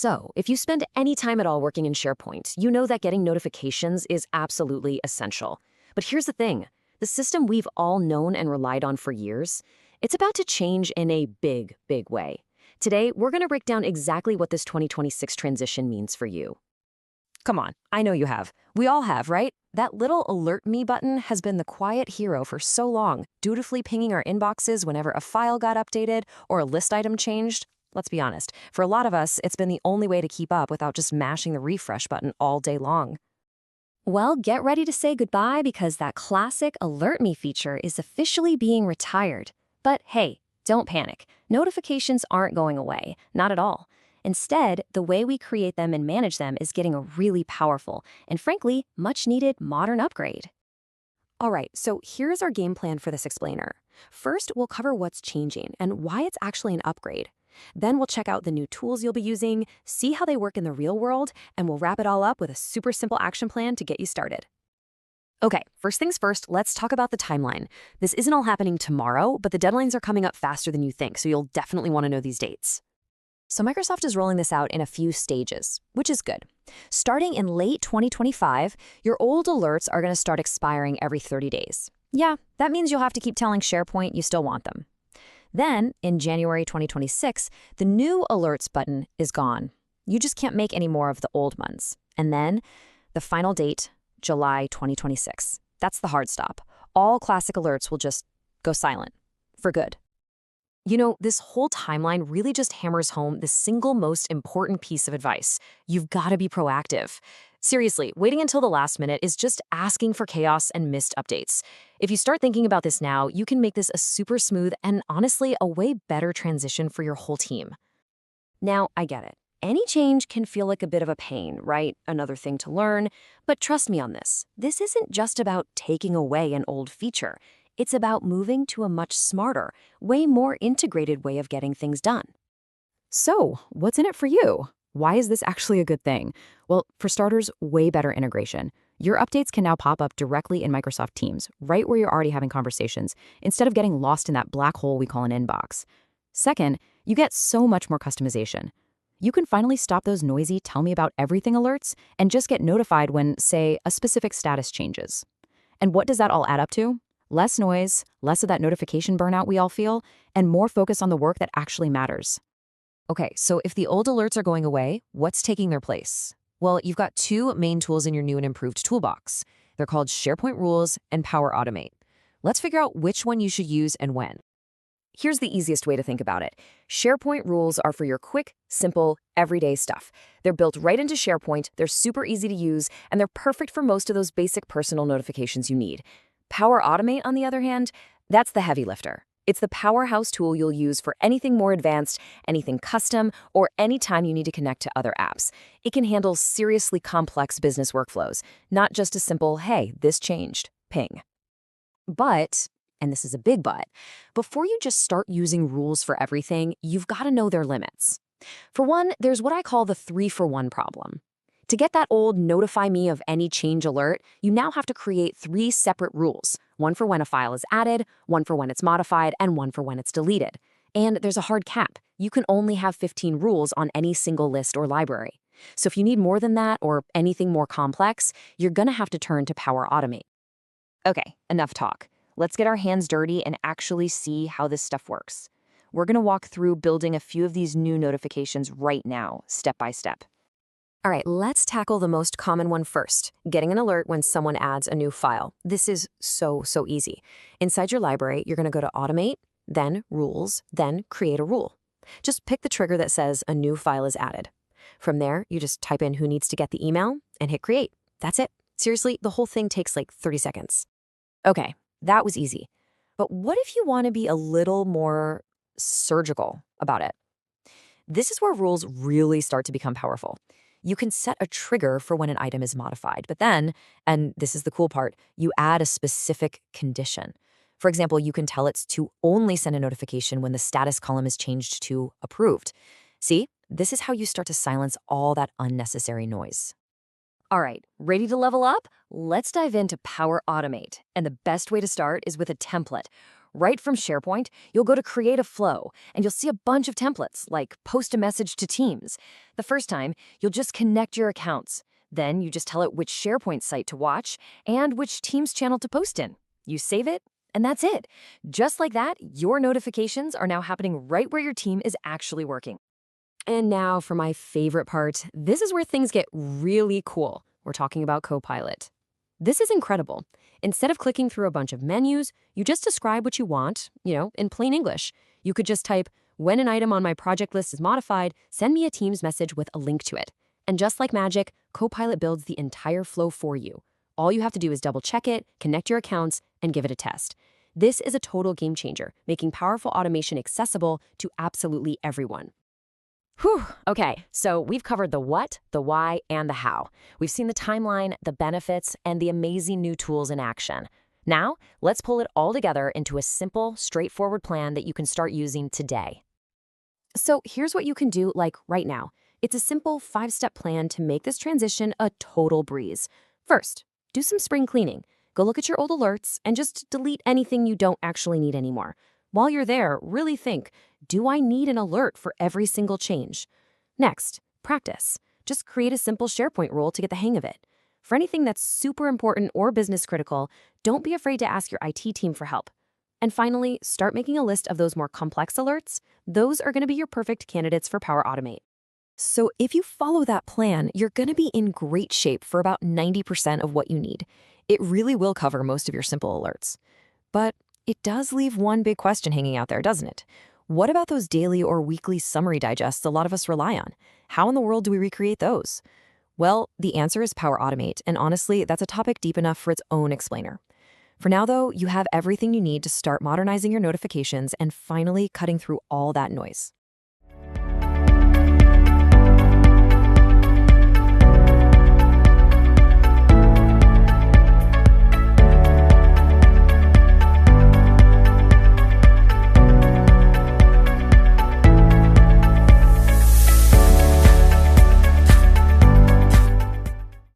So, if you spend any time at all working in SharePoint, you know that getting notifications is absolutely essential. But here's the thing, the system we've all known and relied on for years, it's about to change in a big, big way. Today, we're going to break down exactly what this 2026 transition means for you. Come on, I know you have. We all have, right? That little Alert Me button has been the quiet hero for so long, dutifully pinging our inboxes whenever a file got updated or a list item changed. Let's be honest, for a lot of us, it's been the only way to keep up without just mashing the refresh button all day long. Well, get ready to say goodbye because that classic Alert Me feature is officially being retired. But hey, don't panic. Notifications aren't going away, not at all. Instead, the way we create them and manage them is getting a really powerful and frankly, much needed modern upgrade. All right, so here's our game plan for this explainer. First, we'll cover what's changing and why it's actually an upgrade. Then we'll check out the new tools you'll be using, see how they work in the real world, and we'll wrap it all up with a super simple action plan to get you started. Okay, first things first, let's talk about the timeline. This isn't all happening tomorrow, but the deadlines are coming up faster than you think, so you'll definitely want to know these dates. So Microsoft is rolling this out in a few stages, which is good. Starting in late 2025, your old alerts are going to start expiring every 30 days. Yeah, that means you'll have to keep telling SharePoint you still want them. Then, in January 2026, the new alerts button is gone. You just can't make any more of the old ones. And then, the final date, July 2026. That's the hard stop. All classic alerts will just go silent. For good. You know, this whole timeline really just hammers home the single most important piece of advice. You've got to be proactive. Seriously, waiting until the last minute is just asking for chaos and missed updates. If you start thinking about this now, you can make this a super smooth and honestly a way better transition for your whole team. Now, I get it. Any change can feel like a bit of a pain, right? Another thing to learn. But trust me on this. This isn't just about taking away an old feature. It's about moving to a much smarter, way more integrated way of getting things done. So, what's in it for you? Why is this actually a good thing? Well, for starters, way better integration. Your updates can now pop up directly in Microsoft Teams, right where you're already having conversations, instead of getting lost in that black hole we call an inbox. Second, you get so much more customization. You can finally stop those noisy tell me about everything alerts and just get notified when, say, a specific status changes. And what does that all add up to? Less noise, less of that notification burnout we all feel, and more focus on the work that actually matters. Okay, so if the old alerts are going away, what's taking their place? Well, you've got two main tools in your new and improved toolbox. They're called SharePoint Rules and Power Automate. Let's figure out which one you should use and when. Here's the easiest way to think about it. SharePoint Rules are for your quick, simple, everyday stuff. They're built right into SharePoint, they're super easy to use, and they're perfect for most of those basic personal notifications you need. Power Automate, on the other hand, that's the heavy lifter. It's the powerhouse tool you'll use for anything more advanced, anything custom, or anytime you need to connect to other apps. It can handle seriously complex business workflows, not just a simple, hey, this changed, ping. But, and this is a big but, before you just start using rules for everything, you've got to know their limits. For one, there's what I call the 3-for-1 problem. To get that old notify me of any change alert, you now have to create 3 separate rules. One for when a file is added, one for when it's modified, and one for when it's deleted. And there's a hard cap. You can only have 15 rules on any single list or library. So if you need more than that or anything more complex, you're going to have to turn to Power Automate. Okay, enough talk. Let's get our hands dirty and actually see how this stuff works. We're going to walk through building a few of these new notifications right now, step by step. All right, let's tackle the most common one first, getting an alert when someone adds a new file. This is so easy. Inside your library, you're going to go to Automate, then Rules, then Create a Rule. Just pick the trigger that says a new file is added. From there, you just type in who needs to get the email and hit Create. That's it. Seriously, the whole thing takes like 30 seconds. Okay, that was easy. But what if you want to be a little more surgical about it? This is where rules really start to become powerful. You can set a trigger for when an item is modified, but then, and this is the cool part, you add a specific condition. For example, you can tell it to only send a notification when the status column is changed to approved. See, this is how you start to silence all that unnecessary noise. All right, ready to level up? Let's dive into Power Automate. And the best way to start is with a template. Right from SharePoint, you'll go to Create a Flow, and you'll see a bunch of templates, like post a message to Teams. The first time, you'll just connect your accounts. Then you just tell it which SharePoint site to watch and which Teams channel to post in. You save it, and that's it. Just like that, your notifications are now happening right where your team is actually working. And now for my favorite part. This is where things get really cool. We're talking about Copilot. This is incredible. Instead of clicking through a bunch of menus, you just describe what you want, in plain English. You could just type, when an item on my project list is modified, send me a Teams message with a link to it. And just like magic, Copilot builds the entire flow for you. All you have to do is double check it, connect your accounts, and give it a test. This is a total game changer, making powerful automation accessible to absolutely everyone. Whew, okay, so we've covered the what, the why, and the how. We've seen the timeline, the benefits, and the amazing new tools in action. Now, let's pull it all together into a simple, straightforward plan that you can start using today. So here's what you can do, right now. It's a simple 5-step plan to make this transition a total breeze. First, do some spring cleaning. Go look at your old alerts and just delete anything you don't actually need anymore. While you're there, really think, do I need an alert for every single change? Next, practice. Just create a simple SharePoint rule to get the hang of it. For anything that's super important or business critical, don't be afraid to ask your IT team for help. And finally, start making a list of those more complex alerts. Those are going to be your perfect candidates for Power Automate. So if you follow that plan, you're going to be in great shape for about 90% of what you need. It really will cover most of your simple alerts. But it does leave one big question hanging out there, doesn't it? What about those daily or weekly summary digests a lot of us rely on? How in the world do we recreate those? Well, the answer is Power Automate, and honestly, that's a topic deep enough for its own explainer. For now, though, you have everything you need to start modernizing your notifications and finally cutting through all that noise.